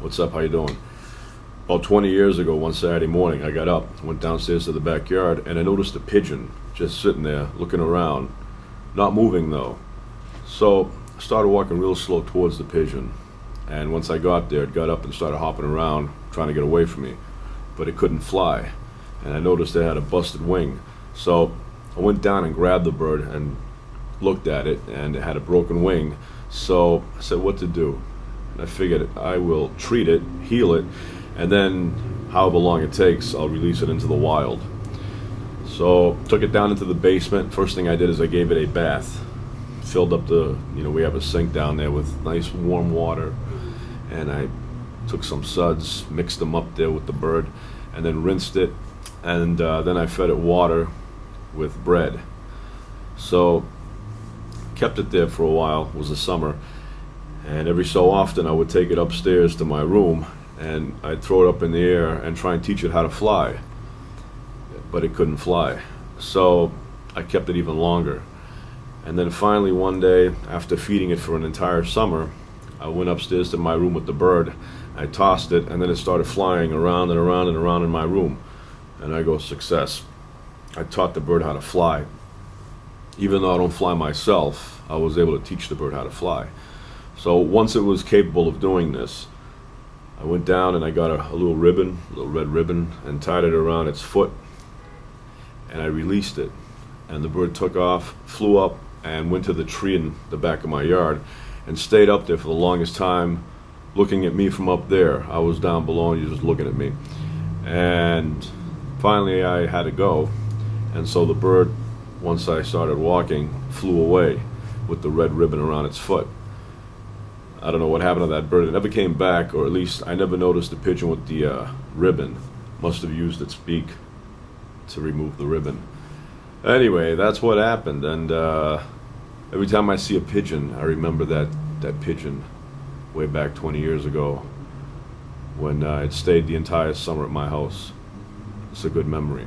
What's up? How you doing? About 20 years ago, one Saturday morning, I got up, went downstairs to the backyard, and I noticed a pigeon just sitting there looking around, not moving though. So I started walking real slow towards the pigeon, and once I got there, it got up and started hopping around, trying to get away from me, but it couldn't fly. And I noticed it had a busted wing. So I went down and grabbed the bird and looked at it, and it had a broken wing. So I said, what to do? And I figured I will treat it, heal it, and then however long it takes, I'll release it into the wild. So took it down into the basement. First thing I did is I gave it a bath. Filled up we have a sink down there with nice warm water, and I took some suds, mixed them up there with the bird, and then rinsed it, and then I fed it water with bread. So kept it there for a while. It was the summer, and every so often I would take it upstairs to my room and I'd throw it up in the air and try and teach it how to fly, but it couldn't fly. So I kept it even longer, and then finally one day, after feeding it for an entire summer, I went upstairs to my room with the bird. I tossed it, and then it started flying around and around and around in my room, and I go, success. I taught the bird how to fly. Even though I don't fly myself, I was able to teach the bird how to fly. So once it was capable of doing this, I went down and I got a little ribbon, a little red ribbon, and tied it around its foot, and I released it. And the bird took off, flew up, and went to the tree in the back of my yard, and stayed up there for the longest time, looking at me from up there. I was down below, and he was just looking at me. And finally I had to go, and so the bird, once I started walking, flew away with the red ribbon around its foot. I don't know what happened to that bird. It never came back, or at least I never noticed the pigeon with the ribbon. Must have used its beak to remove the ribbon. Anyway, that's what happened, and every time I see a pigeon, I remember that pigeon way back 20 years ago when it stayed the entire summer at my house. It's a good memory.